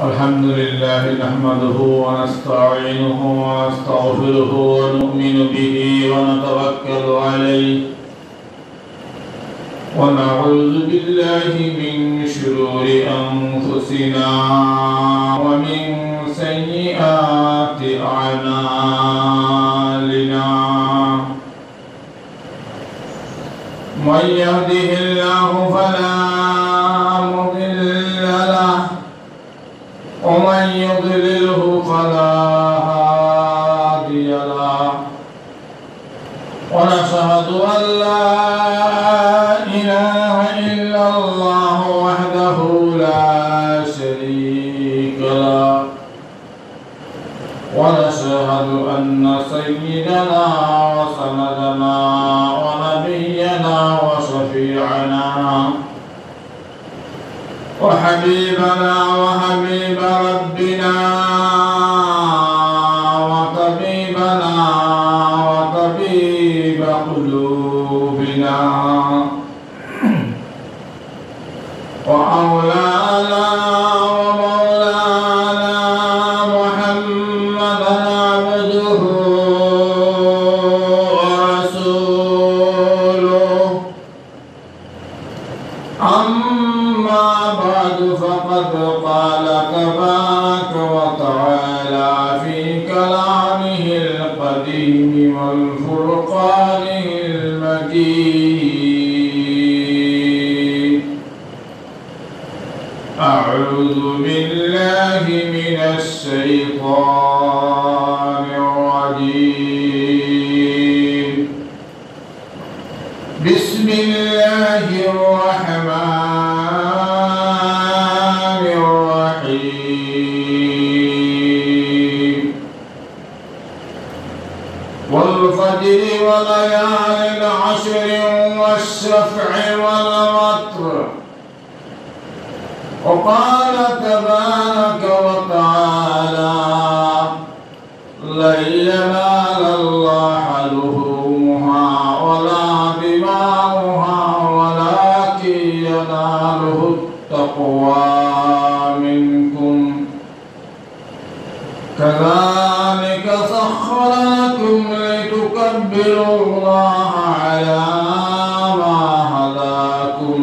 الحمد لله نحمده ونستعينه ونستغفره ونؤمن به ونتوكل عليه ونعوذ بالله من شرور أنفسنا ومن سيئات أعمالنا من يهده الله فلا مضل له ومن يضلله فلا هادي له ونشهد أن لا إله إلا الله وحده لا شريك له ونشهد أن سيدنا وسندنا ونبينا وشفيعنا وحبيبنا وحبيب ربنا وطبيبنا وطبيب قلوبنا وأولانا ومولانا محمدا عبده ورسوله أما بعد فقد قال تبارك وتعالى في كلامه القديم والفرقانه المجيد أعوذ بالله من الشيطان الرجيم بسم الله الرحمن الرحيم والفجر وليال عشر والشفع والوتر وقال تبارك وتعالى لن ينال الله لحومها ولا دماؤها ولكن يناله التقوى منكم كذلك سخر لكم لتكبروا الله على ما هداكم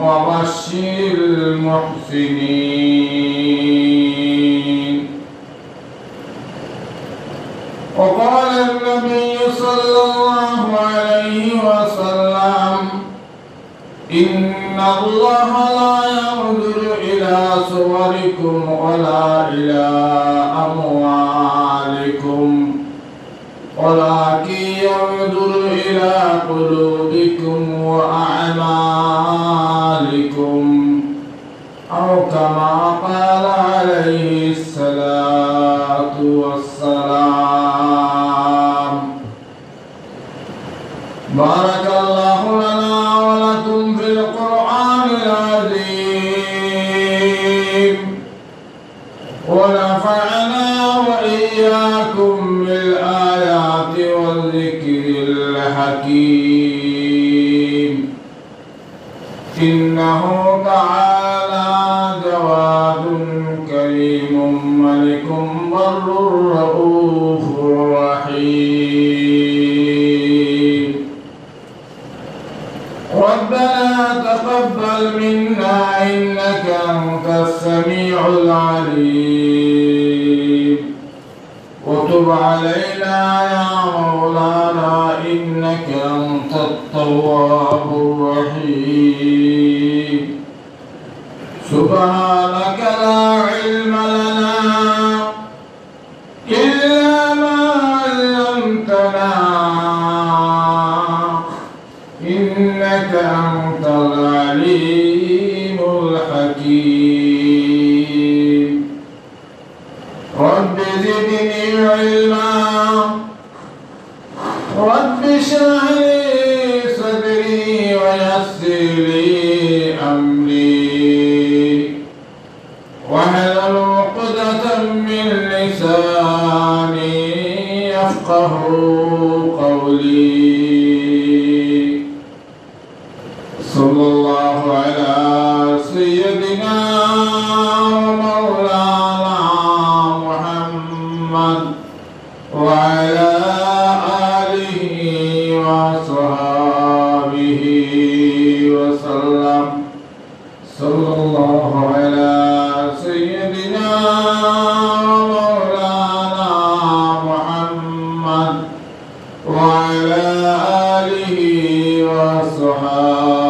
وبشر المحسنين وقال النبي صلى الله عليه وسلم إن الله لا ينظر إلى صوركم ولا إلى أموالكم ولكن ينظر إلى قلوبكم وأعمالكم أو كما قال عليه الصلاة والسلام بارك الله لنا ولكم في القرآن العظيم ونفعنا وإياكم بالآيات والذكر الحكيم إنه تعالى جواد كريم ملك بر رؤوف رحيم ربنا تقبل منا إنك أنت السميع العليم وتب علينا يا مولانا إنك أنت التواب الرحيم سبحانك لا علم لنا إلا ما علمتنا إنك أنت العليم الحكيم رب زدني علما رب اشرح لي صدري ويسر لي أمري واحلل عقدة من لساني يفقه قولي صلى الله على سيدنا ومولانا محمد وعلى آله وصحبه وسلم صلى الله على سيدنا ومولانا محمد وعلى آله وصحبه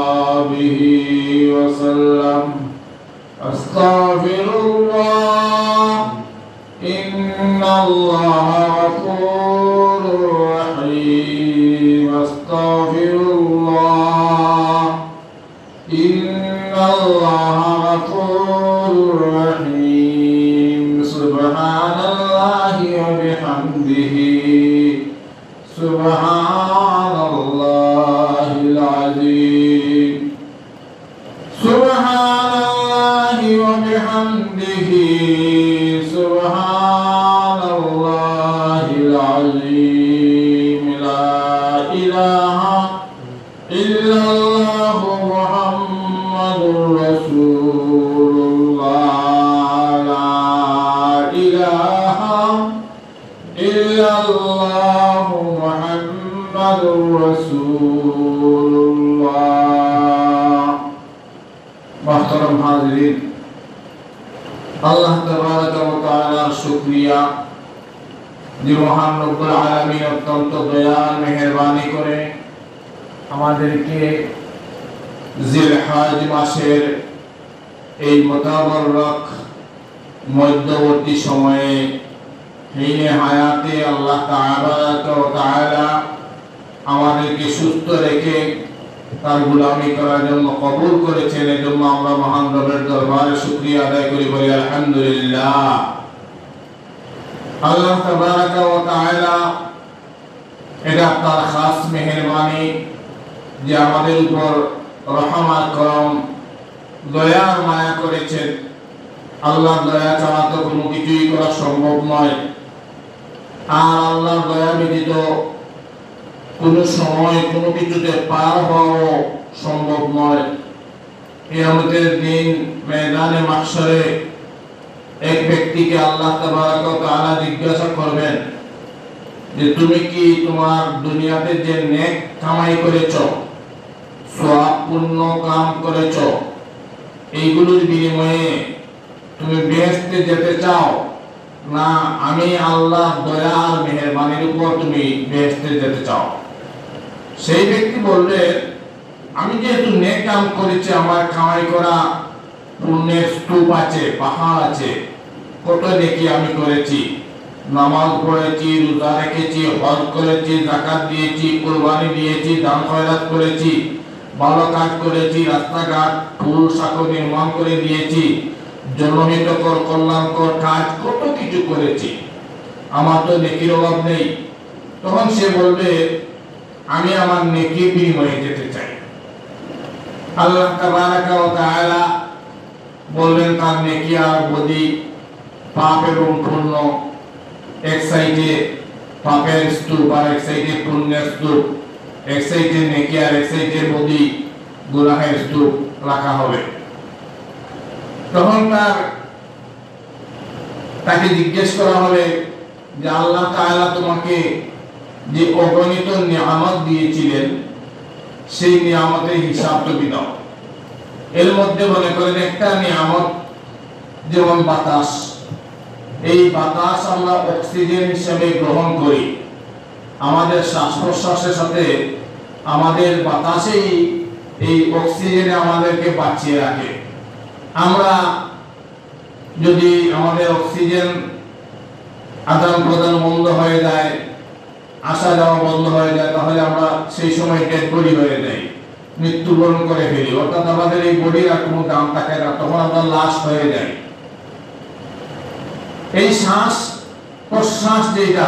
وسلم أستغفر الله إن الله غفور رحيم أستغفر الله إن الله غفور رحيم سبحان الله وبحمده سبحان الله العظيم سبحان الله وبحمده سبحان الله العظيم لا إله إلا الله محمد رسول الله لا إله إلا الله محمد رسول الله محترم حاضرين আল্লাহ তাবারাক ওয়া তাআলার শুকরিয়া যে মহান রব্বুল আলামিন অত্যন্ত দয়াল মেহেরবানি করে আমাদেরকে জিলহজ মাসের এই মুতাবারক মধ্যবর্তী সময়ে হিনে হায়াতে আল্লাহ তাবারাক ওয়া তাআলা আমাদেরকে সুস্থ রেখে তার গোলামি করার জন্য কবুল করেছেন। এজন্য আমরা মহান রবের দরবারে শুকরিয়া আদায় করি, বলি আলহামদুলিল্লাহ। আল্লাহ তাবারাক ওয়া তাআলা এটা তার খাস মেহেরবানি যে আমাদের উপর রহমত করম দয়া মায়া করেছেন। আল্লাহর দয়া ছাড়া তো কোনো কিছুই করা সম্ভব নয়, আর আল্লাহর দয়া ব্যতীত কোনো সময় কোনো কিছুতে পার হওয়া সম্ভব নয়। কিয়ামতের দিন ময়দানে মাহশরে এক ব্যক্তিকে আল্লাহ তাবারাক ওয়া তাআলা জিজ্ঞাসা করবেন যে তুমি কি তোমার দুনিয়াতে যে নেক কামাই করেছো, সওয়াব পুণ্য কাম করেছো, এইগুলোর বিনিময়ে তুমি বেহেশতে যেতে চাও, না আমি আল্লাহর দয়া আর মেহেরবানির উপর তুমি বেহেশতে যেতে চাও? সেই ব্যক্তি বলবে আমি যেহেতু নেক কাম করেছি, আমার কামাই করা পুণ্যের স্তূপ আছে, পাহাড় আছে, কত নেকি আমি করেছি, নামাজ পড়েছি, রোজা রেখেছি, হজ করেছি, যাকাত দিয়েছি, কুরবানি দিয়েছি, দান খয়রাত করেছি, ভালো কাজ করেছি, রাস্তাঘাট ফুল শাকো নির্মাণ করে দিয়েছি, জনহিতকর কল্যাণকর কাজ কত কিছু করেছি, আমার তো নেকির অভাব নেই। তখন সে বলবে আমি আমার নেকির বিনিময়ে যেতে চাই। আল্লাহ তাবারাক ওয়া তাআলা বলবেন তার নেকি আর বদি, পাপ এবং পুণ্য, এক সাইডে পাপের স্তূপ আর এক সাইডে পুণ্যের স্তূপ, এক সাইডে নেকি আর এক সাইডে বদি গুনাহের স্তূপ রাখা হবে। তখন তাকে জিজ্ঞেস করা হবে যে আল্লাহ তাআলা তোমাকে যে অগণিত নিয়ামত দিয়েছিলেন, সেই নিয়ামতের হিসাব তুমি দাও। এর মধ্যে মনে করেন একটা নিয়ামত যেমন বাতাস, এই বাতাস আমরা অক্সিজেন হিসেবে গ্রহণ করি, আমাদের শ্বাস প্রশ্বাসের সাথে আমাদের বাতাসেই এই অক্সিজেনে আমাদেরকে বাঁচিয়ে রাখে। আমরা যদি আমাদের অক্সিজেন আদান প্রদান বন্ধ হয়ে যায়, আসা যাওয়া বন্ধ হয়ে যায়, তাহলে আমরা সেই সময় ডেড বডি হয়ে যাই, মৃত্যুবরণ করে ফেলি, অর্থাৎ আমাদের এই বডির আর কোনো দাম থাকে না, তখন আমরা লাশ হয়ে যাই। এই শ্বাস প্রশ্বাস যেটা,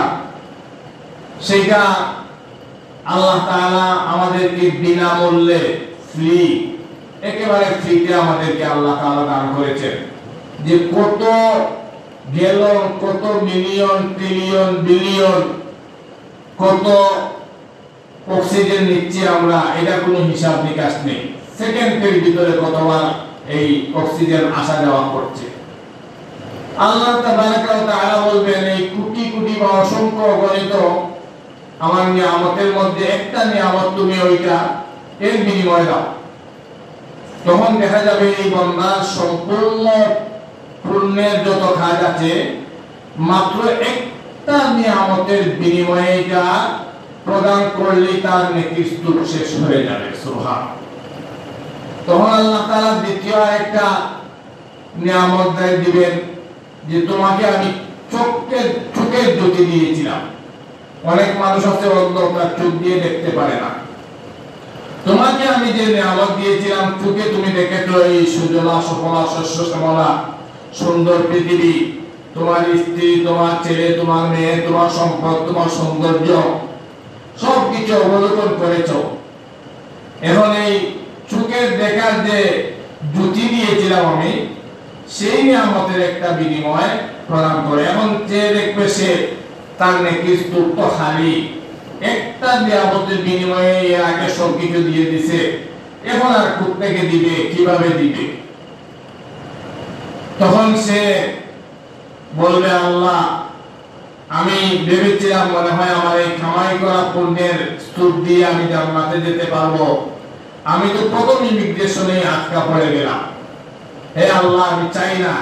সেটা আল্লাহ তাআলা আমাদেরকে বিনামূল্যে ফ্রি, একেবারে ফ্রিতে আমাদেরকে আল্লাহ তাআলা দান করেছেন। যে কত গ্যালন, কত মিলিয়ন, ট্রিলিয়ন, বিলিয়ন, কত অক্সিজেন নিচ্ছি আমরা, এটা কোনো হিসাব নিকাশ নেই। সেকেন্ডের ভিতরে কতবার এই অক্সিজেন আসা যাওয়া করছে। আল্লাহ তাবারাকা ওয়া তাআলা বলবেন এই কোটি কোটি বা অসংখ্য অগণিত আমার নিয়ামতের মধ্যে একটা নিয়ামত তুমি ওইটা এর বিনিময়ে দাও। তখন দেখা যাবে এই বান্দার সম্পূর্ণ পুণ্যের যত কাজ আছে মাত্র একটা নিয়ামতের বিনিময়ে এটা প্রদান করলেই তার নেকির স্তূপ শেষ হয়ে যাবে। সুবহান। তখন আল্লাহ তাআলা দ্বিতীয় একটা নিয়ামত দিবেন যে তোমাকে আমি চোখের জ্যোতি দিয়েছিলাম। অনেক মানুষ আছে অন্ধ, তার চোখ দিয়ে দেখতে পারে না। তোমাকে আমি যে নিয়ামত দিয়েছিলাম চোখে তুমি দেখেছো এই সুজলা সুফলা শস্য শ্যামলা সুন্দর পৃথিবী, তোমার স্ত্রী, তোমার ছেলে, তোমার মেয়ে, তোমার সম্পদ, তোমার সৌন্দর্য সবকিছু অবলোকন করেছো। এখন এই চোখের দেখার যে জ্যোতি দিয়েছিলাম আমি, সেই নিয়ামতের একটা বিনিময় প্রদান করে। এখন যে দেখবে সে তার নেকির স্তূপ তো খালি, একটা নিয়ামতের বিনিময়ে এর আগে সবকিছু দিয়ে দিছে, এখন আর কোত্থেকে দিবে, কিভাবে দিবে? তখন সে বলবে আল্লাহ আমি ভেবেছিলাম মনে হয় আমার এই কামাই করা পুণ্যের স্তূপ দিয়ে আমি জান্নাতে যেতে পারবো, আমি তো প্রথম ইমিগ্রেশনে আটকা পড়ে গেলাম। হে আল্লাহ আমি চাই না,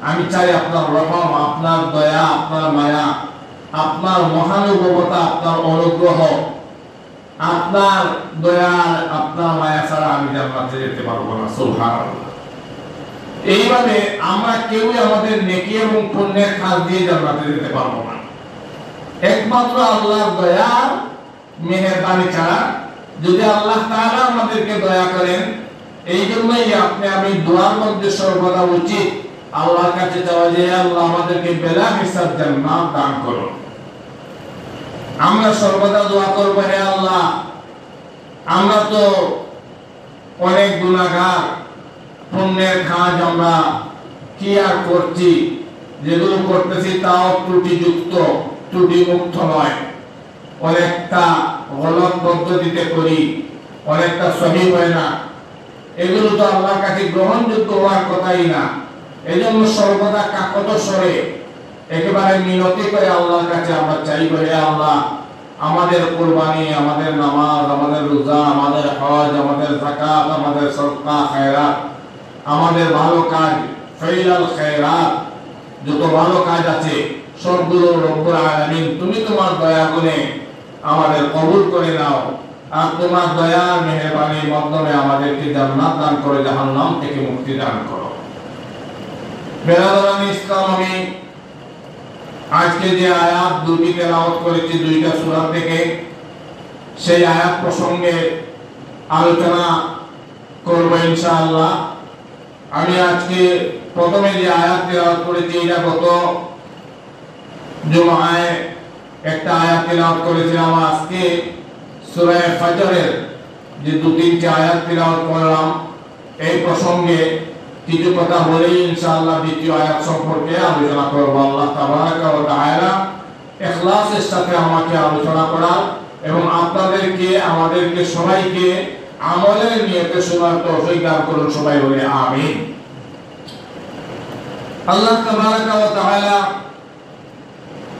আমি চাই আপনার রহম, আপনার দয়া, আপনার মায়া, আপনার মহানুভবতা, আপনার অনুগ্রহ, আপনার দয়া, আপনার মায়া ছাড়া আমি জান্নাতে যেতে পারবো না। সুবহানাল্লাহ। এইভাবে আমরা কেউ আমাদের নেকি এবং পুণ্যের কাজ দিয়ে জান্নাতে যেতে পারবো না, একমাত্র আল্লাহর দয়া মেহেরবানি ছাড়া। যদি আল্লাহ তাআলা আমাদেরকে দয়া করেন, এই জন্যই আপনি আমি দোয়ার মধ্যে সর্বদা উচিত আল্লাহর কাছে চাওয়া যে আল্লাহ আমাদেরকে বেলা হিসাব জান্নাত দান করুন। আমরা সর্বদা দোয়া করব, হে আল্লাহ আমরা তো অনেক গুনাহগার, পুণ্যের কাজ আমরা কি আর করছি, যেগুলো করতেছি তাও ত্রুটিযুক্ত, ত্রুটিমুক্ত নয়, অনেকটা গলত পদ্ধতিতে করি, অনেকটা সহি হয় না, এগুলো তো আল্লাহর কাছে গ্রহণযোগ্য হওয়ার কথাই না। এজন্য সর্বদা কাকত স্বরে একেবারে মিনতি করে আল্লাহর কাছে আমরা চাইব, হে আল্লাহ আমাদের কুরবানি, আমাদের নামাজ, আমাদের রোজা, আমাদের হজ, আমাদের যাকাত, আমাদের সদকা খায়রাত, আমাদের ভালো কাজ, ফাইলাল খায়রাত, যত ভালো কাজ আছে সবগুলো রব্বুল আলামিন তুমি তোমার দয়া গুণে আমাদের কবুল করে নাও, আর তোমার দয়া মেহেরবানির মাধ্যমে আমাদেরকে জান্নাত দান করে জাহান্নাম থেকে মুক্তি দান করো। বেরাদারান ইসলাম, আমি আজকে যে আয়াত দুটি তেলাওয়াত করেছি দুইটা সূরা থেকে, সেই আয়াত প্রসঙ্গে আলোচনা করব ইনশাআল্লাহ। আমি আজকে প্রথমে যে আয়াত তেলাওয়াত করেছি এটা গত জুমায় একটা আয়াত তেলাওয়াত করেছিলাম। আজকে সূরা ফাজরের যে দুটি আয়াত তেলাওয়াত করলাম এই প্রসঙ্গে কিছু কথা বলেই ইনশাআল্লাহ দ্বিতীয় আয়াত সম্পর্কে আলোচনা করব। আল্লাহ তাবারাকা ওয়া তাআলা ইখলাসের সাথে আমাকে আলোচনা করার এবং আপনাদেরকে আমাদেরকে সবাইকে আমলের নিয়তে শোনার তৌফিক দান করুন। সবাই বলে আমিন। আল্লাহ তাবারাকা ওয়া তাআলা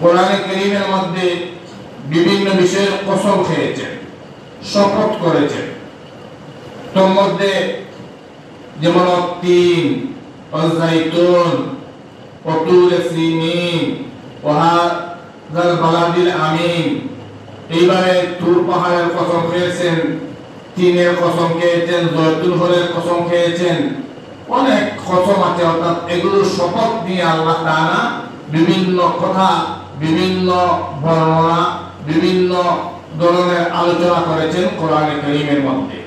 কোরআনে কারীমের মধ্যে বিভিন্ন বিষয়ের কসম খেয়েছেন, শপথ করেছেন। তোর মধ্যে যেমন তিন, ওয়াজাইতুন, ওয়াতুর সিনিন, ওয়াহাযাল বালাদিল আমিন, এইভাবে তুর পাহাড়ের কসম খেয়েছেন, তিনের কসম খেয়েছেন, জয়তুল ফলের কসম খেয়েছেন, অনেক কসম আছে। অর্থাৎ এগুলো শপথ নিয়ে আল্লাহ তাআলা বিভিন্ন কথা, বিভিন্ন বর্ণনা, বিভিন্ন ধরনের আলোচনা করেছেন কোরআনে কারীমের মধ্যে।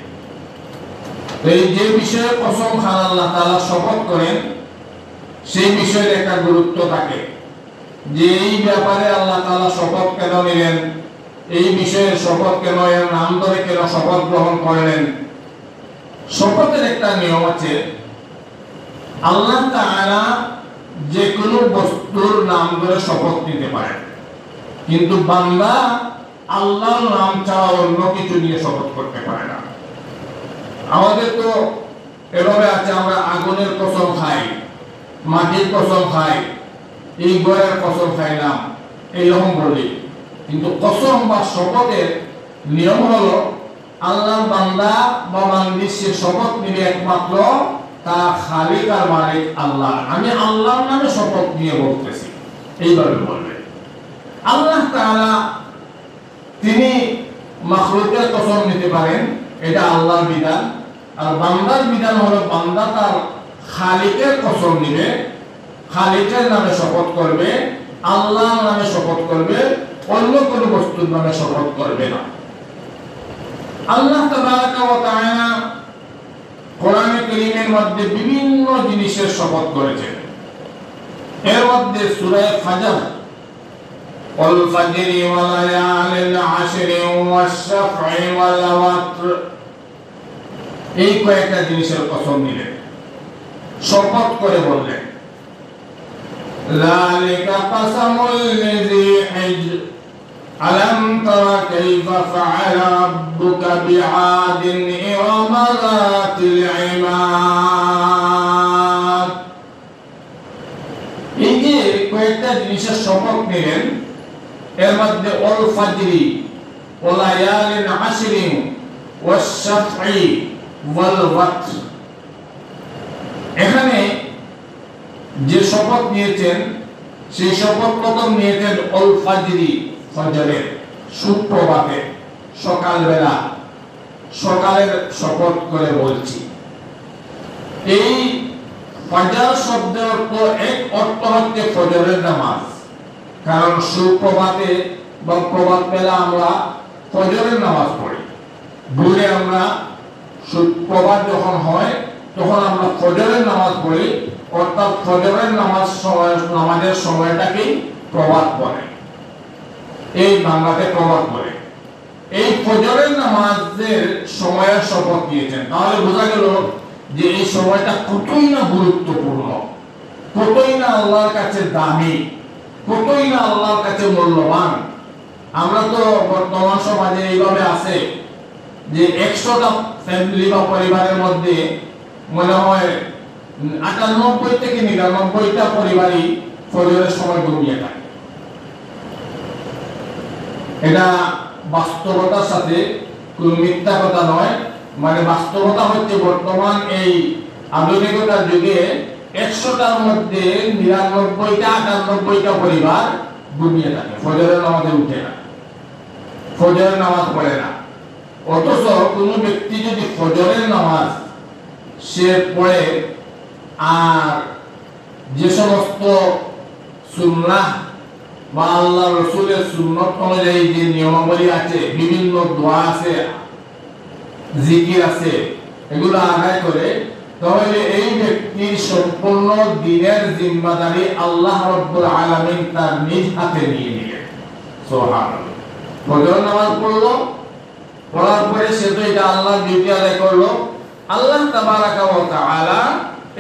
এই যে বিষয়ে কসম খান আল্লাহ তাআলা শপথ করেন, সেই বিষয়ের একটা গুরুত্ব থাকে যে এই ব্যাপারে আল্লাহ তাআলা শপথ কেন নিলেন, এই বিষয়ে শপথ কেন, এর নাম ধরে কেন শপথ গ্রহণ করলেন। শপথের একটা নিয়ম আছে। আল্লাহ তাআলা যে কোনো বস্তুর নাম ধরে শপথ নিতে পারে, কিন্তু বান্দা আল্লাহর নাম ছাড়া অন্য কিছু নিয়ে শপথ করতে পারে না। আমাদের তো এভাবে আছে আমরা আগুনের কসম খাই, মাটির কসম খাই, এই ঘরের কসম খাইলাম, এইরকম বলি। কিন্তু কসম বা শপথের নিয়ম হলো আল্লাহর বান্দা বা বান্দি সে শপথ নিবে একমাত্র তার খালিক আর মালিক আল্লাহ। আমি আল্লাহর নামে শপথ নিয়ে বলতেছি, এইভাবে বলবে। আল্লাহ তাআলা তিনি মাখলুকের কসম নিতে পারেন, এটা আল্লাহর বিধান। আর বান্দার বিধান হলো বান্দা তার খালিকের কসম নিবে, খালিকের নামে শপথ করবে, আল্লাহর নামে শপথ করবে, অন্য কোনো বস্তুর নামে শপথ করবে না। আল্লাহ তাবারাকা ওয়া তাআলা কোরআনে কারীমের মধ্যে বিভিন্ন জিনিসের শপথ করেছেন। এর মধ্যে সূরা ফাজর, ওয়াল ফাজরি ওয়া লায়ালিল আশরি ওয়াশ-শাফঈ ওয়াল ওয়াতর, এই কয়েকটা জিনিসের কসম নিলেন, শপথ করে বললেন যালিকা কাসামুল লিযী হিজর আলাম তারা কাইফা ফাআলা রাব্বুকা বিআদিন ইরামা যাতিল ইমাদ। এই যে কয়েকটা জিনিসের শপথ নিলেন, এর মধ্যে ওয়াল ফাজরি ওয়া লায়ালিন আশরি ওয়াশ-শাফঈ ওয়াল ওয়াতর, এখানে যে শপথ নিয়েছেন সেই শপথ প্রথম নিয়েছেন ওয়াল ফাজরি, ফজরের, সুপ্রভাতে, সকালবেলা, সকালের শপথ করে বলছি। এই ফজর শব্দের অর্থ এক অর্থ হচ্ছে ফজরের নামাজ, কারণ সুপ্রভাতে বা প্রভাত বেলা আমরা ফজরের নামাজ পড়ি। ভোরে আমরা সুপ্রভাত যখন হয় তখন আমরা ফজরের নামাজ পড়ি, অর্থাৎ ফজরের নামাজের সময়টাকেই প্রভাত বলে, এই বাংলাতে প্রভাত বলে। এই ফজরের নামাজের সময়ের শপথ দিয়েছেন, তাহলে বোঝা গেল যে এই সময়টা কতই না গুরুত্বপূর্ণ, কতই না আল্লাহর কাছে দামি, কতই না আল্লাহর কাছে মূল্যবান। আমরা তো বর্তমান সমাজে এইভাবে আছে যে 100টা ফ্যামিলি বা পরিবারের মধ্যে মনে হয় 98 থেকে 99টা পরিবারই ফজরের সময় ঘুমিয়ে থাকে। এটা বাস্তবতার সাথে কোনো মিথ্যা কথা নয়, মানে বাস্তবতা হচ্ছে বর্তমান এই আধুনিকতার যুগে 100টার মধ্যে 99টা 98টা পরিবার ঘুমিয়ে থাকে, ফজরের নামাজে উঠে না, ফজরের নামাজ পড়ে না। অথচ কোনো ব্যক্তি যদি ফজরের নামাজ সে পড়ে আর যে সমস্ত সুন্নাহ বা আল্লাহ রাসূলের সুন্নাত অনুযায়ী যে নিয়মাবলী আছে, বিভিন্ন দোয়া আছে, জিকির আছে, এগুলো আদায় করে, তাহলে এই ব্যক্তির সম্পূর্ণ দিনের জিম্মাদারি আল্লাহ রাব্বুল আলামিন তার নিজ হাতে নিয়ে নিলেন। সুবহানাল্লাহ। ফজর নামাজ পড়লো, পড়ার পরে সে তো এটা আল্লাহর ডিউটি আদায় করলো, আল্লাহ তাবারাকা ওয়া তাআলা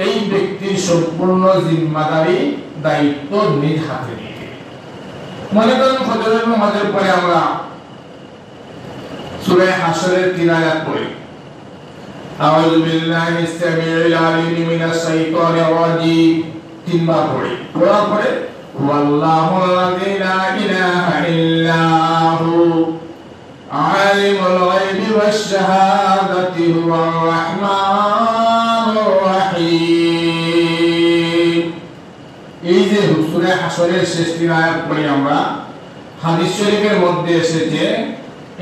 এই ব্যক্তির সম্পূর্ণ জিম্মাদারি দায়িত্ব নিজ হাতে নিয়ে নিলেন। মনে করেন ফজরের নামাজের পরে আমরা সূরা হাশরের 3 আয়াত পড়ি, আউযু বিল্লাহিস সামিউল আলিম মিনাশ শাইতানির রাজীম, 3 বার পড়ি। পড়ার পরে হুয়াল্লাহুল লাযী লা ইলাহা ইল্লাহু আলিমুল গায়বি ওয়াশ শাহাদাতি হুয়ার রাহমানুর রাহিম। এই যে সূরা হাশরের শেষ 3 আয়াত পড়ি আমরা, হাদিস শরীফের মধ্যে এসেছে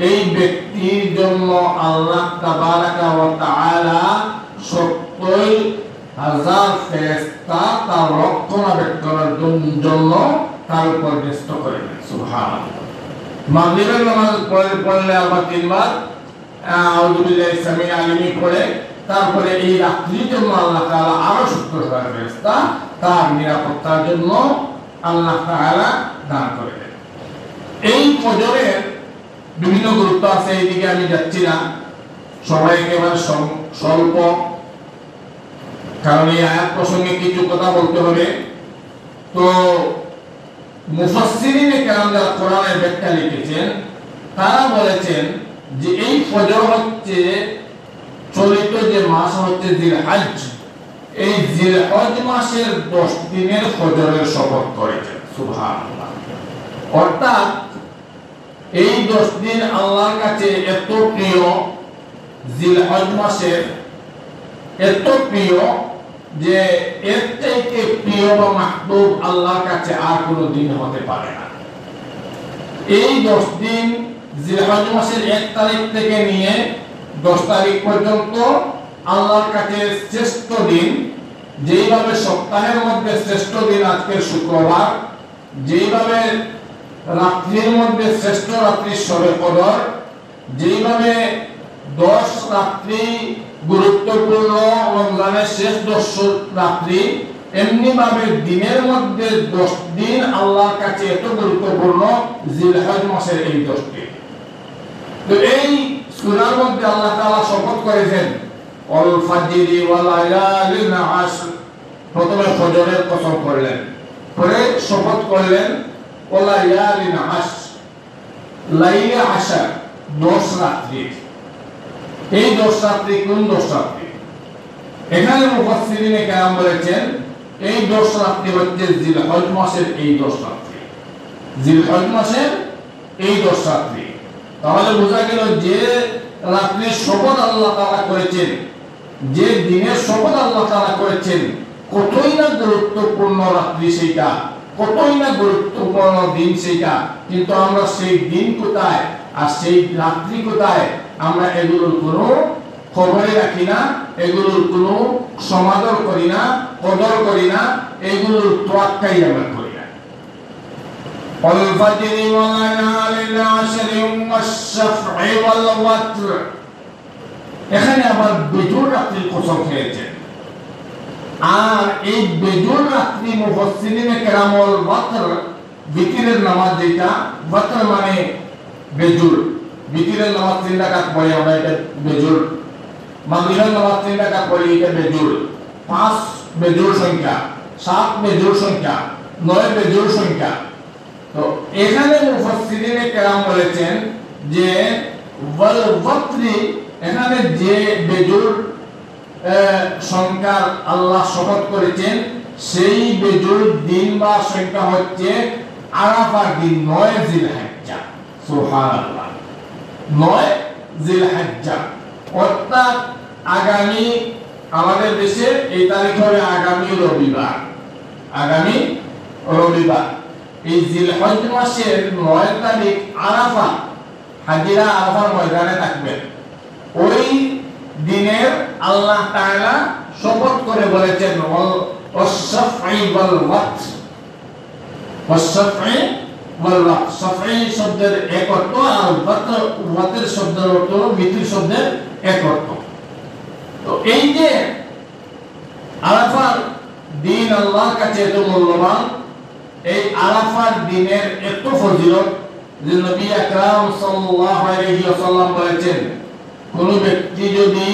এই ব্যক্তির জন্য আল্লাহ তাবারাকা ওয়া তাআলা 70,000 ফেরেশতা তার রক্ষণাবেক্ষণের জন্য তার উপর ন্যস্ত করে দেন। সুবহানাল্লাহ। মাগরিবের নামাজ পড়লে আবার 3 বার আউযু বিল্লাহিস সামিউল আলিম পড়ে, তারপরে এই রাত্রির জন্য আল্লাহ তাআলা আরো 70,000 ফেরেশতা তার নিরাপত্তার জন্য আল্লাহ তাআলা দান করে দেন। এই ফজরের বিভিন্ন গুরুত্ব আছে, এইদিকে আমি যাচ্ছি না, সবাই একেবারে স্বল্প, কারণ এই আয়াত প্রসঙ্গে কিছু কথা বলতে হবে। তো মুফাসসিরিনে কেরাম যারা কোরআনের ব্যাখ্যা লিখেছেন তারা বলেছেন যে এই ফজর হচ্ছে চলিত যে মাস হচ্ছে জিলহজ, এই জিলহজ মাসের 10 দিনের ফজরের শপথ করেছেন। সুবহানাল্লাহ। অর্থাৎ এই 10 দিন আল্লাহর কাছে এত প্রিয়, জিলহজ মাসের এত প্রিয় যে এর চাইতে প্রিয় বা মাহবুব আল্লাহর কাছে আর কোনো দিন হতে পারে না। এই 10 দিন জিলহজ মাসের 1 তারিখ থেকে নিয়ে 10 তারিখ পর্যন্ত আল্লাহর কাছে শ্রেষ্ঠ দিন। যেইভাবে সপ্তাহের মধ্যে শ্রেষ্ঠ দিন আজকের শুক্রবার, যেইভাবে রাত্রির মধ্যে শ্রেষ্ঠ রাত্রি শবে কদর, যেইভাবে 10 রাত্রি গুরুত্বপূর্ণ রমজানের শেষ 10 রাত্রি, এমনি ভাবে দিনের মধ্যে 10 দিন আল্লাহর কাছে এত গুরুত্বপূর্ণ জিলহজ মাসের এই 10 দিন। তো এই সূরার মধ্যে আল্লাহ তাআলা শপথ করেছেন ওয়াল ফাজরি ওয়া লায়ালিন আশর। প্রথমে ফজরের কসম করলেন, পরে শপথ করলেন ওয়া লায়ালিন আশর, লাইলা আশর 10 রাত্রি। এই 10 রাত্রি কোন 10 রাত্রি? এখানে মুফাসসিরিনে কেরাম বলেছেন এই 10 রাত্রি হচ্ছে জিলহজ মাসের এই 10 রাত্রি, জিলহজ মাসের এই 10 রাত্রি। তাহলে বোঝা গেল যে রাত্রির শপথ আল্লাহ তাআলা করেছেন, যে দিনের শপথ আল্লাহ তাআলা করেছেন, কতই না গুরুত্বপূর্ণ রাত্রি সেইটা, কতই না গুরুত্বপূর্ণ দিন সেইটা। কিন্তু আমরা সেই দিন কোথায় আর সেই রাত্রি কোথায়, আমরা এগুলোর কোনো খবরই রাখি না, এগুলোর কোনো সমাদর করি না, কদর করি না, এগুলোর তোয়াক্কাই আমরা করি না। ওয়াল ফাজরি ওয়া লায়ালিন আশর ওয়াশ-শাফঈ ওয়াল ওয়াতর, এখানে আবার বেজোড় রাত্রির কসম খেয়েছেন। আর এই বেজোড় রাত্রি মুফাসসিরিনে কেরাম ওয়াল ওয়াতর, বিতিরের নামাজ, যেটা ওয়াতর মানে বেজোড়, বিতিরের নামাজ 3 রাকাত পড়ে আমরা, এটা বেজোড়। মাগরিবের নামাজ 3 রাকাত পড়ি, এটা বেজোড়। 5 বেজোড় সংখ্যা, 7 বেজোড় সংখ্যা, 9 বেজোড় সংখ্যা। তো এখানে মুফাসসিরিনে কেরাম বলেছেন যে ওয়াল ওয়াতরি, এখানে যে বেজোড় সংখ্যা আল্লাহ শপথ করেছেন সেই বেজোড় দিন বা সংখ্যা হচ্ছে আরাফার দিন, 9 জিলহজ্জা। সুবহানাল্লাহ, 9 জিলহজ্জা। অর্থাৎ আগামী আমাদের দেশে এই তারিখ হবে আগামী রবিবার, আগামী রবিবার। এই জিলহজ মাসের 9 তারিখ আরাফা, হাজিরা আরাফার ময়দানে থাকবেন। ওই দিনের আল্লাহ তাআলা শপথ করে বলেছেন ওয়াশ-শাফঈ ওয়াল ওয়াতর, ওয়াশ-শাফঈ ওয়াল ওয়াতর। শাফঈ শব্দের এক অর্থ আর ওয়াতর শব্দের অর্থ বিতির শব্দের এক অর্থ। তো এই যে আরাফার দিন আল্লাহর কাছে এত মূল্যবান, এই আরাফার দিনের এত ফজিলত যে নবী আকরাম সাল্লাল্লাহু আলাইহি ওয়াসাল্লাম বলেছেন কোন ব্যক্তি যদি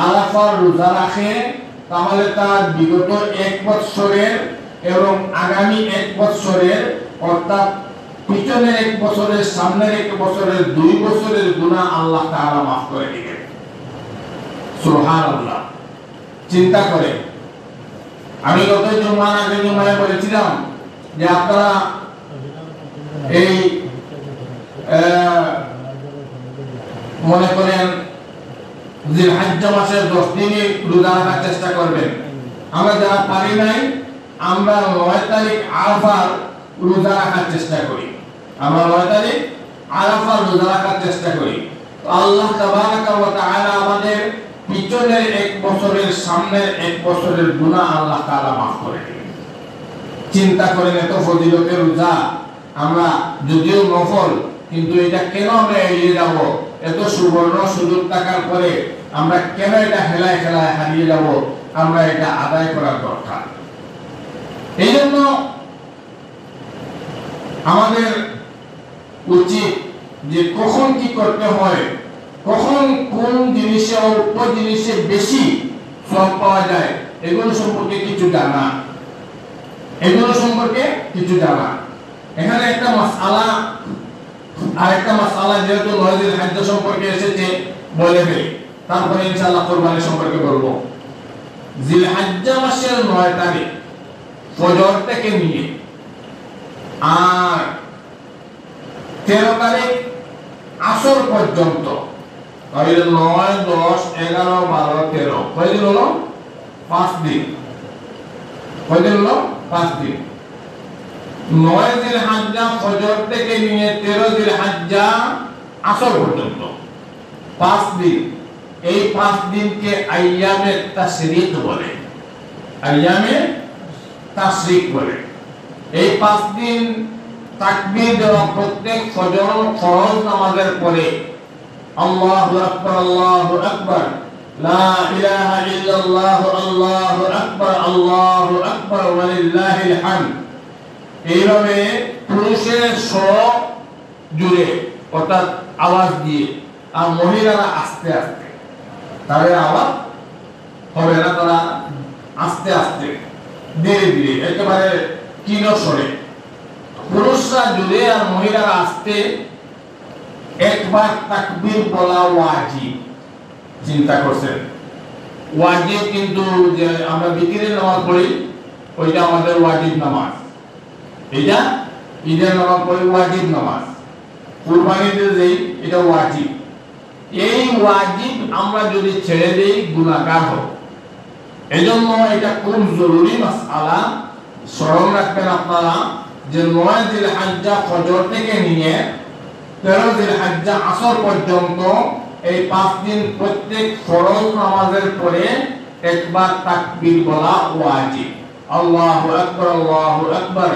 আরাফার রোজা রাখে তাহলে তার বিগত 1 বছরের এবং আগামী 1 বছরের, অর্থাৎ পিছনের 1 বছরের, সামনের 1 বছরের, 2 বছরের গুনাহ আল্লাহ তাআলা মাফ করে দিবেন। সুবহানাল্লাহ। চিন্তা করে, আমি গত জুমায় বলেছিলাম যে আপনারা এই মনে করেন জিলহজ মাসের 10 দিনই রোজা রাখার চেষ্টা করবেন। আমরা যারা পারি নাই, আমরা 9 তারিখ আরাফার রোজা রাখার চেষ্টা করি, আমরা 9 তারিখ আরাফার রোজা রাখার চেষ্টা করি। তো আল্লাহ তাবারাকা ওয়া তাআলা আমাদের পিছনের 1 বছরের, সামনের 1 বছরের গুনাহ আল্লাহ তাআলা মাফ করে দিবেন। চিন্তা করেন, এত ফজিলতের রোজা, আমরা যদিও নফল, কিন্তু এটা কেন আমরা এড়িয়ে যাব? এত সুবর্ণ সুযোগ থাকার পরে আমরা কেন এটা হেলায় খেলায় হারিয়ে যাব? আমরা এটা আদায় করার দরকার। এই জন্য আমাদের উচিত যে কখন কি করতে হয়, কখন কোন জিনিসে অল্প জিনিসে বেশি সওয়াব পাওয়া যায়, এগুলো সম্পর্কে কিছু জানা, এগুলো সম্পর্কে কিছু জানা। এখানে একটা মাসআলা, আরেকটা মাসআলা যেহেতু 9 জিলহজ্জা সম্পর্কে এসেছে বলে ফেলি। তারপরে ইনশাআল্লাহ কুরবানি সম্পর্কে বলবো। জিলহজ্জা মাসের 9 তারিখ ফজর থেকে নিয়ে আর 13 তারিখ আসর পর্যন্ত, তাহলে 9, 10, 11, 12, 13 কয়দিন হলো? 5 দিন। কয়দিন হলো? 5 দিন। 9 জিলহজ্জা ফজর থেকে নিয়ে 13 জিলহজ্জা আসর পর্যন্ত 5 দিন। এই 5 দিনকে আইয়ামে তাশরিক বলে। আইয়ামে তাশরিক বলে। এই 5 দিন তাকবীর দেওয়া প্রত্যেক ফজর ফরজ নামাজের পরে আল্লাহু আকবার, আল্লাহু আকবার, লা ইলাহা ইল্লাল্লাহ, আল্লাহু আকবার, আল্লাহু আকবার, ওয়ালিল্লাহিল হামদ, এইভাবে পুরুষের স্বর জুড়ে অর্থাৎ আওয়াজ দিয়ে, আর মহিলারা আস্তে আস্তে, তাদের আওয়াজ হবে না, তারা আস্তে আস্তে ধীরে ধীরে একেবারে ক্ষীণ স্বরে, পুরুষরা জুড়ে আর মহিলারা আস্তে একবার তাকবীর বলা ওয়াজিব। চিন্তা করছেন, ওয়াজিব কিন্তু যে আমরা বিকিরের নামাজ পড়ি ওইটা আমাদের ওয়াজিব নামাজ, এটা ঈদের নামাজ পড়ি ওয়াজিব নামাজ, কুরবানিতে যেই এটা ওয়াজিব। এই ওয়াজিব আমরা যদি ছেড়ে দেই গুনাহগার হব। এজন্য এটা খুব জরুরি মাসআলা, স্মরণ রাখবেন আপনারা যে 9 জিলহজ্জা ফজর থেকে নিয়ে 13 জিলহজ্জা আসর পর্যন্ত এই 5 দিন প্রত্যেক ফরজ নামাজের পরে একবার তাকবীর বলা ওয়াজিব। আল্লাহু আকবার, আল্লাহু আকবার,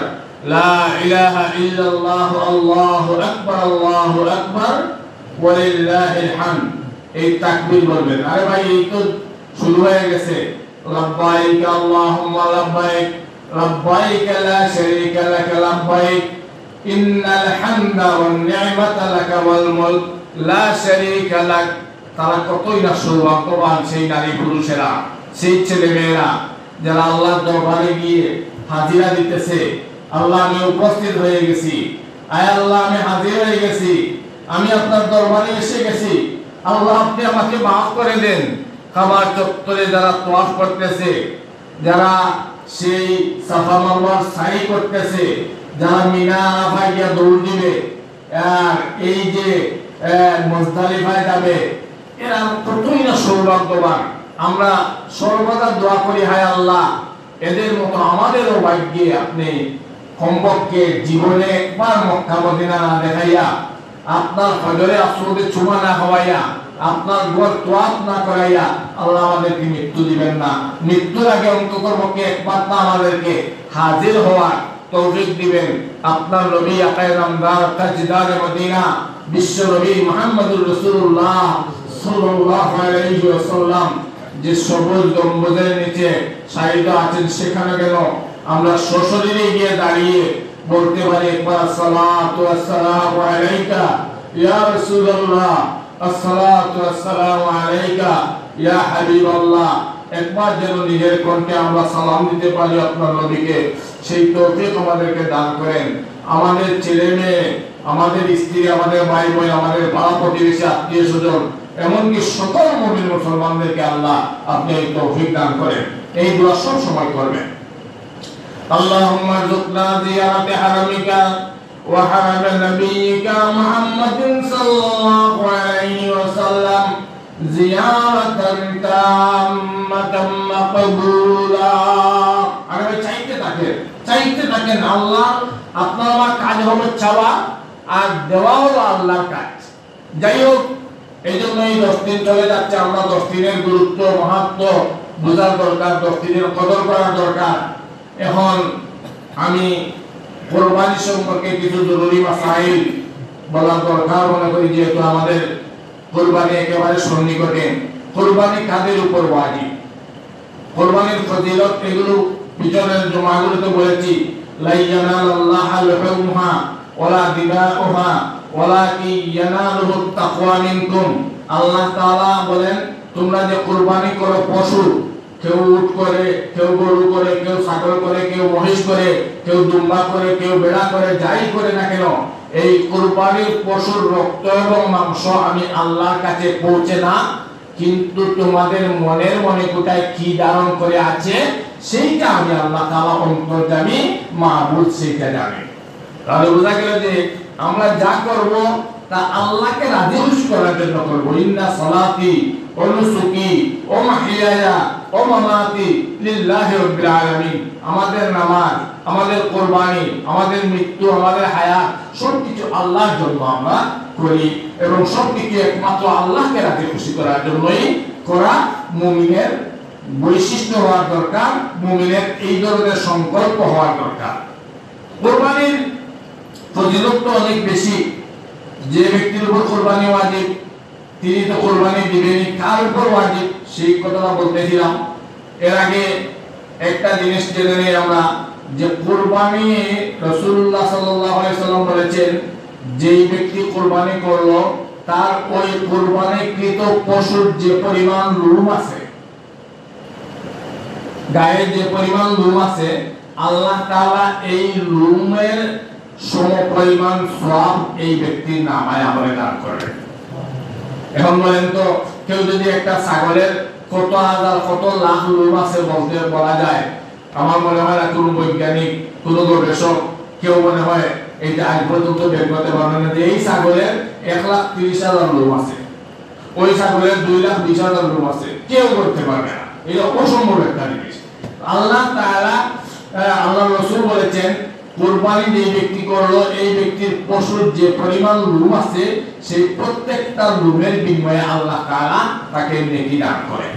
লা ইলাহা ইল্লাল্লাহ, আল্লাহু আকবার, আল্লাহু আকবার, ওয়ালিল্লাহিল হামদ, এই তাকবীর বলবেন। আরে ভাই এই তো শুরু হয়ে গেছে, লাব্বাইক আল্লাহুম্মা লাব্বাইক, লাব্বাইক লা শারীকা লাক লাব্বাইক, ইন্নাল হামদা ওয়ান নি'মাতা লাকা ওয়াল মুলক লা শারীকা লাক। তারা কতই না সৌভাগ্যবান সেই নারী পুরুষেরা, সেই ছেলেমেয়েরা যারা আল্লাহর দরবারে গিয়ে হাজিরা দিতেছে, আল্লাহ আমি উপস্থিত হয়ে গেছি, আয় আল্লাহ আমি হাজির হয়ে গেছি, আমি আপনার দরবারে এসে গেছি, আল্লাহ আপনি আমাকে মাফ করে দেন। কাবার চত্বরে যারা তওয়াফ করতেছে, যারা সেই সাফা মারওয়ার সাই করতেছে, যারা মিনা আরাফায় গিয়ে দৌড় দিবে, আর এই যে মুজদালিফায় যাবে, এরা কতই না সৌভাগ্যবান। আমরা সর্বদা দোয়া করি, হায় আল্লাহ এদের মতো আমাদেরও ভাগ্যে আপনি কমপক্ষে জীবনে একবার মক্কা মদিনা না দেখাইয়া, আপনার ফজরে আসরে চুমা না খাওয়াইয়া, আপনার ঘর তোয়াফ না করাইয়া আল্লাহ আমাদেরকে মৃত্যু দিবেন না। মৃত্যুর আগে অন্তত পক্ষে একবার না আমাদেরকে হাজির হওয়ার তৌফিক দিবেন। আপনার নবী আকায়ে নামদার তাজদারে মদিনা বিশ্ব নবী মুহাম্মদুর রাসূলুল্লাহ সাল্লাল্লাহু আলাইহি ওয়াসাল্লাম যে সবুজ গম্বুজের নিচে শায়িত আছেন, সেখানে গেল আমরা সশরীরে গিয়ে দাঁড়িয়ে বলতে পারি একবার আসসালাতু ওয়াসসালামু আলাইকা ইয়া রাসূলুল্লাহ, আসসালাতু ওয়াসসালামু আলাইকা ইয়া হাবিবাল্লাহ। একবার যেন নিজের কণ্ঠে আমরা সালাম দিতে পারি আপনার নবীকে, সেই তৌফিক আমাদেরকে দান করেন। আমাদের ছেলে মেয়ে, আমাদের স্ত্রী, আমাদের ভাই বোন, আমাদের পাড়া প্রতিবেশী, আত্মীয় স্বজন, এমনকি সকল মুমিন মুসলমানদেরকে আল্লাহ আপনি এই তৌফিক দান করেন। এই দোয়া সব সময় করবেন। আল্লাহুম্মা রযুকনা জিয়ারাতে হারামিকা ওয়া হারাম নবিয়িকা মুহাম্মাদিন সাল্লাল্লাহু আলাইহি ওয়াসাল্লাম জিয়ারাতান তাম্মাতাম মাকবুলা। আরে চাইতে থাকেন, আল্লাহ আপনার আমার কাজ হলো চাওয়া, আর দেওয়া হলো আল্লাহর কাজ। যাই হোক, এই জন্য এই 10 দিন চলে যাচ্ছে, আমরা 10 দিনের গুরুত্ব মাহাত্ম্য বোঝার দরকার, 10 দিনের কদর করার দরকার। এখন আমি কুরবানি সম্পর্কে কিছু জরুরি মাসাইল বলার দরকার মনে করি, যেহেতু আমাদের কুরবানি একেবারে সন্নিকটে। কুরবানি কাদের উপর ওয়াজিব, কুরবানির ফজিলত এগুলো পিছনের জমাগুলোতে বলেছি। লা ইয়ানালাল্লাহা লুহুমুহা ওয়ালা দিমাউহা ওয়ালাকিন ইয়ানালুহুত তাকওয়া মিনকুম। আল্লাহ তাআলা বলেন, তোমরা যে কুরবানি করো পশু, কেউ উট করে, কেউ গরু করে, কেউ ছাগল করে, কেউ মহিষ করে, কেউ দুম্বা করে, কেউ বেড়া করে, যাই করে না কেন, এই কুরবানির পশুর রক্ত এবং মাংস আমি আল্লাহর কাছে পৌঁছে না, কিন্তু তোমাদের মনের মনে কোথায় কি ধারণ করে আছে সেইটা আমি আল্লাহ তাআলা অন্তর্যামী মাহবুব সেইটা জানি। তাহলে বোঝা গেল যে আমরা যা করব তা আল্লাহকে রাজি খুশি করার জন্য করব। ইন্না সালাতি ওয়া নুসুকি ওয়া মাহইয়ায়া ওয়া মামাতি লিল্লাহি রাব্বিল আলামিন। আমাদের নামাজ, আমাদের কুরবানি, আমাদের মৃত্যু, আমাদের হায়াত সবকিছু আল্লাহর জন্য আমরা করি এবং সবকিছু একমাত্র আল্লাহকে রাজি খুশি করার জন্যই করা মুমিনের বৈশিষ্ট্য হওয়ার দরকার, মুমিনের এই ধরনের সংকল্প হওয়ার দরকার। কুরবানির ফজিলত তো অনেক বেশি। যে ব্যক্তির উপর কুরবানি ওয়াজিব তিনি তো কুরবানি দিবেনই, কার উপর ওয়াজিব সেই কথাটা বলতেছিলাম। এর আগে একটা জিনিস জেনে নিই আমরা যে কুরবানি রাসূলুল্লাহ সাল্লাল্লাহু আলাইহি সাল্লাম বলেছেন যেই ব্যক্তি কুরবানি করলো তার ওই কুরবানিকৃত পশুর যে পরিমাণ লুম আছে, গায়ে যে পরিমাণ লুম আছে, আল্লাহ তাআলা এই লুমের সমপরিমাণ সওয়াব এই ব্যক্তির নামায় আমলে দান করেন। এখন বলেন তো কেউ যদি একটা ছাগলের কত হাজার কত লাখ লুম আছে বলতে বলা যায়, আমার মনে হয় না কোন বৈজ্ঞানিক কোন গবেষক কেউ মনে হয় এটা আজ পর্যন্ত বের করতে পারবে না যে এই ছাগলের 1,30,000 লুম আছে, ওই ছাগলের 2,20,000 লুম আছে, কেউ করতে পারবে না। এটা অসম্ভব একটা জিনিস। আল্লাহ তাআলা আল্লাহ রাসূল বলেছেন কুরবানি যে ব্যক্তি করলো এই ব্যক্তির পশুর যে পরিমাণ লুম আছে সেই প্রত্যেকটা লুমের বিনিময়ে আল্লাহ তাআলা তাকে নেকি দান করেন।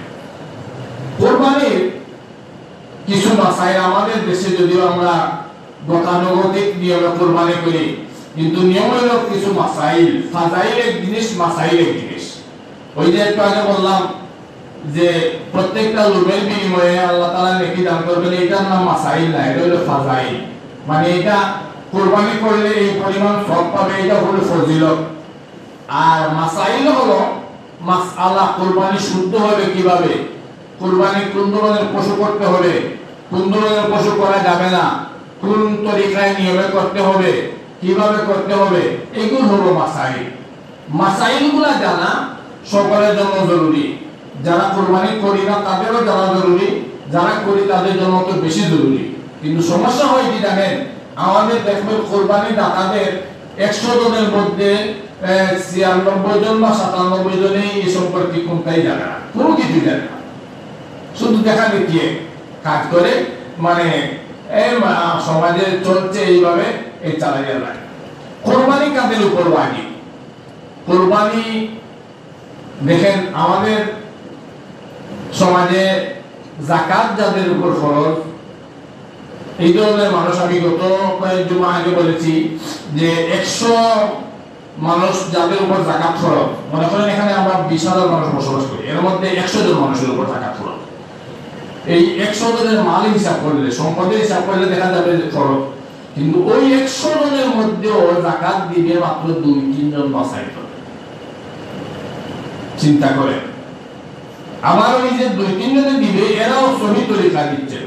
কুরবানির কিছু মাসাইল আমাদের দেশে যদিও আমরা গতানুগতিক নিয়মে কুরবানি করি, কিন্তু নিয়মের কিছু মাসাইল, ফাজাইল এক জিনিস, মাসাইল এক জিনিস। ওই যে একটু আগে বললাম যে প্রত্যেকটা লুমের বিনিময়ে আল্লাহ তাআলা নেকি দান করবেন, এটার নাম মাসাইল না, এটা হলো ফাজাইল। মানে এটা কুরবানি করলে এই পরিমাণ সওয়াব পাবে, এটা হলো ফজিলত। আর মাসাইল হলো মাসআলা, কুরবানি শুদ্ধ হবে কিভাবে, কুরবানি কোন ধরনের পশু করতে হবে, কোন ধরনের পশু করা যাবে না, কোন তরিকায় নিয়মে করতে হবে, কিভাবে করতে হবে, এগুলো হলো মাসাইল। মাসাইলগুলো জানা সকলের জন্য জরুরি। যারা কুরবানি করি না তাদেরও জানা জরুরি, যারা করি তাদের জন্য তো বেশি জরুরি। কিন্তু সমস্যা হয় কি জানেন, আমাদের দেখবেন কুরবানি দাতাদের 100 জনের মধ্যে 96 জন বা 97 জনেই এই সম্পর্কে কোনটাই জানে না, কোনো কিছু জানে না, শুধু দেখা দেখিয়ে কাজ করে, মানে সমাজে চলছে এইভাবে, এই চালাইয়া যায়। কুরবানি কাদের উপর ওয়াজিব? কুরবানি দেখেন আমাদের সমাজে যাকাত যাদের উপর ফরজ, এই ধরনের মানুষ আমি গত কয়েক জুমা আগে বলেছি যে 100 মানুষ যাদের উপর যাকাত ফরজ, মনে করেন এখানে আমরা 20,000 মানুষ বসবাস করি, এর মধ্যে 100 জন মানুষের উপর যাকাত ফরজ। এই 100 জনের মাল হিসাব করলে, সম্পদের হিসাব করলে দেখা যাবে যে ফরজ, কিন্তু ওই 100 জনের মধ্যেও যাকাত দিবে মাত্র 2-3 জন বাছাই করে। চিন্তা করে আবার ওই যে 2-3 জনে দিবে এরাও সহি তরিকা দিচ্ছে,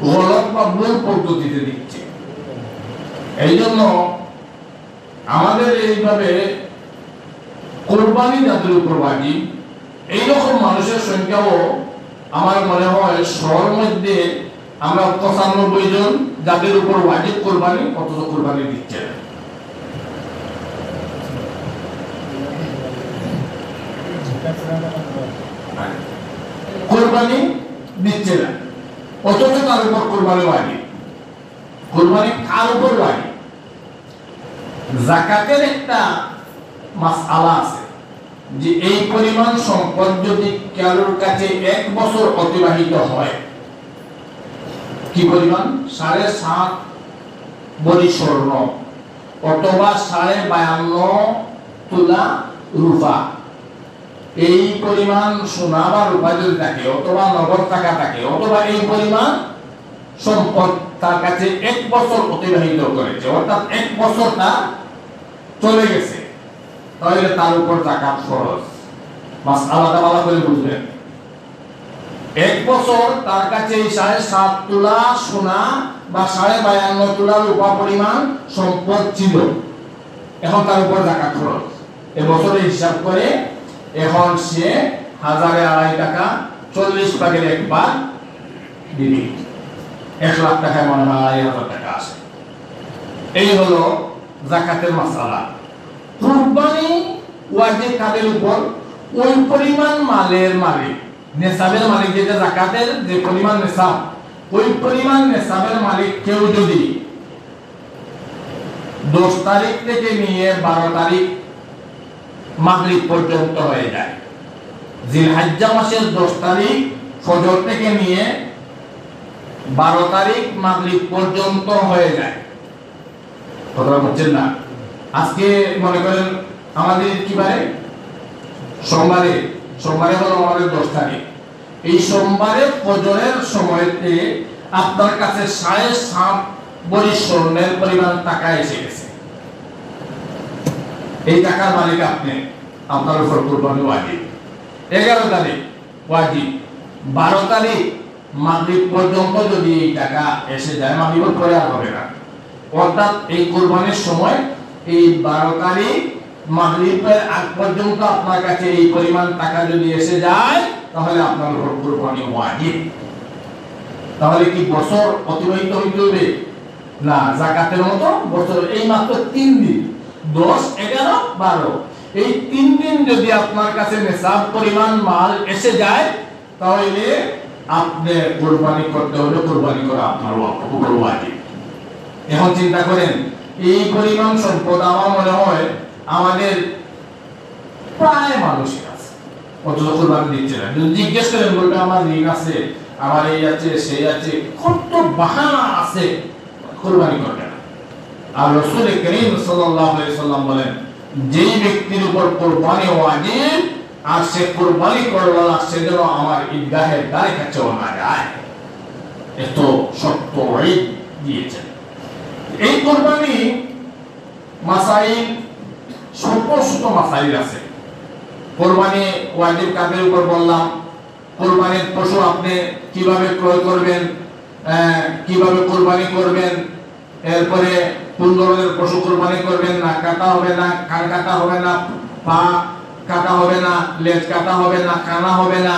গলত বা ভুল পদ্ধতিতে দিচ্ছে। এই জন্য আমাদের এইভাবে কুরবানি যাদের উপর ওয়াজিব, এইরকম মানুষের সংখ্যাও আমার মনে হয় শহরের মধ্যে আমরা 95 জন যাদের উপর ওয়াজিব কুরবানি, অথচ কুরবানি দিচ্ছে না। কুরবানি দিচ্ছে না, অথচ তার উপর কুরবানি ওয়াজিব। কুরবানি কার উপর ওয়াজিব? যাকাতের একটা মাসআলা আছে যে এই পরিমাণ সম্পদ যদি কারোর কাছে 1 বছর অতিবাহিত হয়, কি পরিমাণ? 7.5 ভরি স্বর্ণ অথবা 52.5 তোলা রূপা, এই পরিমাণ সোনা বা রূপা যদি থাকে, অথবা নগদ টাকা থাকে, অথবা এই পরিমাণ সম্পদ তার কাছে 1 বছর অতিবাহিত করেছে, অর্থাৎ 1 বছরটা চলে গেছে, তাহলে তার উপর যাকাত ফরজ। মাসআলাটা ভালো করে বুঝবেন। 1 বছর তার কাছে 7.5 তোলা সোনা বা 52.5 তোলা রূপা পরিমাণ সম্পদ ছিল, এখন তার উপর যাকাত ফরজ। এই বছরে হিসাব করে এখন সে হাজারে 2.5 টাকা, 40 ভাগের 1 ভাগ দিবি। 1 লাখ টাকায় মনে হয় 2,000 টাকা আসে। এই হলো যাকাতের মাসালা। কুরবানি ওয়াজিব কাদের উপর? ওই পরিমাণ মালের মালিক, নেসাবের মালিক, যেটা যাকাতের যে পরিমাণ নেসাব, ওই পরিমাণ নেসাবের মালিক কেউ যদি 10 তারিখ থেকে নিয়ে 12 তারিখ মাগরিব পর্যন্ত হয়ে যায়, জিলহজ্জা মাসের 10 তারিখ ফজর থেকে নিয়ে 12 তারিখ মাগরিব পর্যন্ত হয়ে যায়, কথা বুঝছেন না? আজকে মনে করেন আমাদের কি বারে? সোমবারে। সোমবারে হলো আমাদের 10 তারিখ। এই সোমবারে ফজরের সময়তে আপনার কাছে 7.5 ভরি স্বর্ণের পরিমাণ টাকা এসে গেছে। এই টাকার মালিক আপনি, আপনার উপর কুরবানি ওয়াজিব। 11 তারিখ ওয়াজিব, 12 তারিখ মাগরিব পর্যন্ত যদি এই টাকা এসে যায়, মাগরিবের পরে আর হবে না। অর্থাৎ এই কুরবানির সময় এই 12 তারিখ মাগরিবের আগ পর্যন্ত আপনার কাছে এই পরিমাণ টাকা যদি এসে যায়, তাহলে আপনার উপর কুরবানি ওয়াজিব। তাহলে কি বছর অতিবাহিত হইতে হবে? না, যাকাতের মতো বছর এই মাত্র 3 দিন, 10, 11, 12, এই 3 দিন যদি আপনার কাছে নেসাব পরিমাণ মাল এসে যায়, তাহলে আপনি কুরবানি করতে হবে। কুরবানি করা আপনার উপর ওয়াজিব। এখন চিন্তা করেন, এই পরিমাণ সম্পদ আমার মনে হয় আমাদের প্রায় মানুষের আছে, অথচ কুরবানি দিচ্ছে না। যদি জিজ্ঞেস করেন, বলবে আমার ঋণ আছে, আমার এই আছে, সেই আছে, কত বাহানা আছে, কুরবানি করবে না। আর রাসূল করিম সাল্লাল্লাহু আলাইহি সাল্লাম বলেন, যেই ব্যক্তির উপর কুরবানি ওয়াজিব আর সে কুরবানি করলো না, সে যেন আমার ঈদগাহের দ্বারে কাছেও না যায়। এত শক্ত ওয়াইদ দিয়েছেন। এই কুরবানি মাসাইল, ছোট মাসাইল আছে। কুরবানি ওয়াজিব কাদের উপর বললাম, কুরবানির পশু আপনি কিভাবে ক্রয় করবেন, কিভাবে কুরবানি করবেন, এরপরে কোন ধরনের পশু কুরবানি করবেন, না কাটা হবে না, কান কাটা হবে না, পা কাটা হবে না, লেজ কাটা হবে না, কানা হবে না,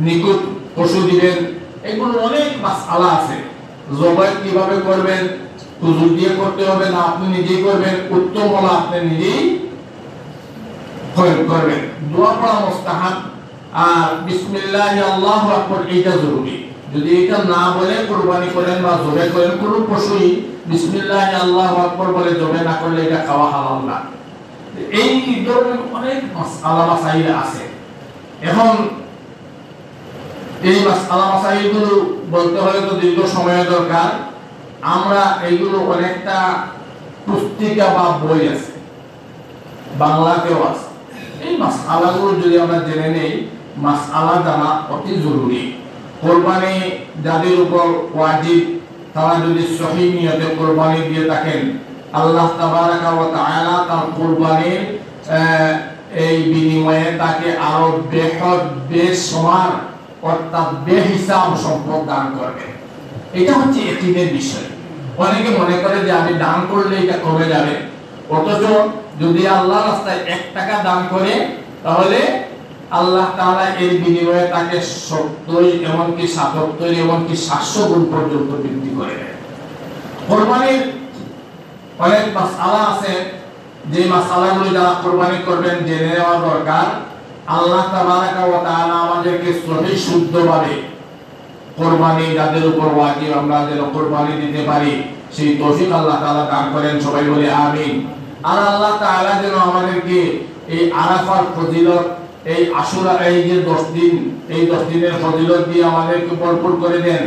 নিকুট পশু দিবেন, এগুলো অনেক মাসআলা আছে। জবাই কিভাবে করবেন, হুজুর দিয়ে করতে হবে না আপনি নিজেই করবেন, উত্তম হলো আপনি নিজেই করবেন। দোয়া পড়া মুস্তাহাব, আর বিসমিল্লাহ আল্লাহু আকবার এটা জরুরি। যদি এটা না বলে কুরবানি করেন বা জবাই করেন, কোন পশুই বিসমিল্লাহ আল্লাহু আকবার বলে জবাই না করলে এটা খাওয়া হালাল না। এই ধরনের অনেক মাসআলা মাসাইল আছে। এখন এই মাসআলা মাসাইলগুলো বলতে হলে তো দীর্ঘ সময় দরকার। আমরা এইগুলো অনেকটা পুস্তিকা বা বই আছে, বাংলাতেও আছে। এই মাসআলাগুলো যদি আমরা জেনে নেই, মাসআলা জানা অতি জরুরি। কুরবানি যাদের উপর ওয়াজিব, তারা যদি সহিহ নিয়তে কুরবানি দিয়ে থাকেন, আল্লাহ তাবারাকা ওয়া তাআলা তার কুরবানির এই বিনিময়ে তাকে আরো বেহদ বেসমার অর্থাৎ বেহিসাব সম্পদ দান করবেন। এটা হচ্ছে ইয়াকিনের বিষয়। অনেকে মনে করে যে আমি দান করলে এটা কমে যাবে, অথচ যদি আল্লাহর রাস্তায় 1 টাকা দান করে, তাহলে আল্লাহ তাআলা এর বিনিময়ে তাকে 70, এমনকি 77, এমনকি 700 গুণ পর্যন্ত বৃদ্ধি করে দেয়। কুরবানির অনেক মাসআলা আছে, যে মাসআলাগুলো যারা কুরবানি করবেন জেনে নেওয়া দরকার। আল্লাহ তাবারাকা ওয়া তাআলা আমাদেরকে সহিহ শুদ্ধভাবে কুরবানি যাদের উপর ওয়াজিব আমরা যেন কুরবানি দিতে পারি, সেই তৌফিক আল্লাহ তাআলা দান করেন। সবাই বলে আমিন। আর আল্লাহ তাআলা যেন আমাদেরকে এই আরাফার ফজিলত, এই আশুরা, এই যে 10 দিন, এই 10 দিনের ফজিলত দিয়ে আমাদেরকে ভরপুর করে দেন।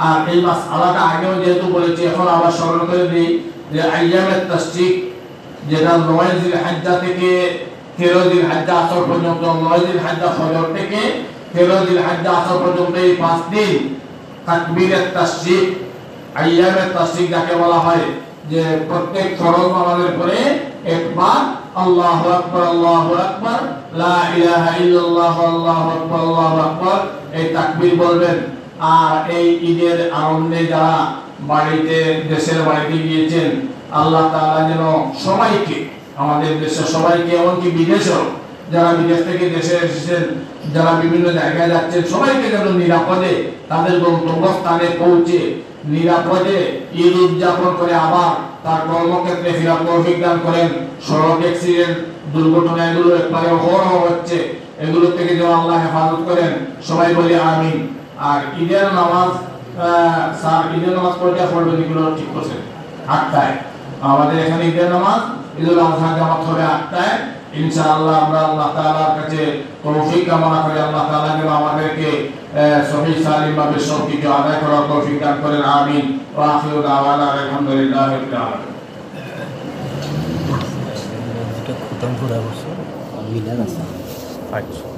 আর এই মাসআলাটা আগেও যেহেতু বলেছি, এখন আবার স্মরণ করে দিই যে আইয়ামে তাশরিক, যেটা 9 জিলহজ্জা থেকে 13 জিলহজ্জা আসর পর্যন্ত, 9 জিলহজ্জা ফজর থেকে 13 জিলহজ্জা আসর পর্যন্ত এই 5 দিন তাকবীরে তাশরিক, আইয়ামে তাশরিক যাকে বলা হয়, যে প্রত্যেক ফরজ নামাজের পরে একবার আল্লাহু আকবার, আল্লাহু আকবার, লা ইলাহা ইল্লাল্লাহ, আল্লাহু আকবার, আল্লাহু আকবার, এই তাকবীর বলবেন। আর এই ঈদের আনন্দে যারা বাড়িতে, দেশের বাড়িতে গিয়েছেন, আল্লাহ তাআলা যেন সবাইকে, আমাদের দেশের সবাইকে, এমনকি বিদেশেও যারা বিদেশ থেকে দেশে এসেছেন, যারা বিভিন্ন জায়গায় যাচ্ছেন সবাইকে যেন নিরাপদে তাদের গন্তব্যস্থানে পৌঁছে নিরাপদে ঈদ উদযাপন করে আবার তার কর্মক্ষেত্রে ফেরার তৌফিক দান করেন। সড়ক অ্যাক্সিডেন্ট দুর্ঘটনা এগুলো একবারে অহরহ হচ্ছে, এগুলো থেকে যেন আল্লাহ হেফাজত করেন, সবাই বলি আমিন। আর ঈদের নামাজ স্যার ঈদের নামাজ কয়টা পড়বেন এগুলো ঠিক করছেন? 8টায় আমাদের এখানে ঈদের নামাজ ঈদুল আজহা জামাত হবে 8টায় ইনশাআল্লাহ। আমরা আল্লাহ তাআলার কাছে তৌফিক কামনা করি, আল্লাহ তাআলা যেন আমাদেরকে সহিহ সালিম ভাবে সব কিছু আদায় করার তৌফিক দান করেন, আমিন। ওয়া আখিরু দাওয়ানা আলহামদুলিল্লাহি রাব্বিল আলামিন। এটা খতম করা বসে মিলাদ আছে। আচ্ছা।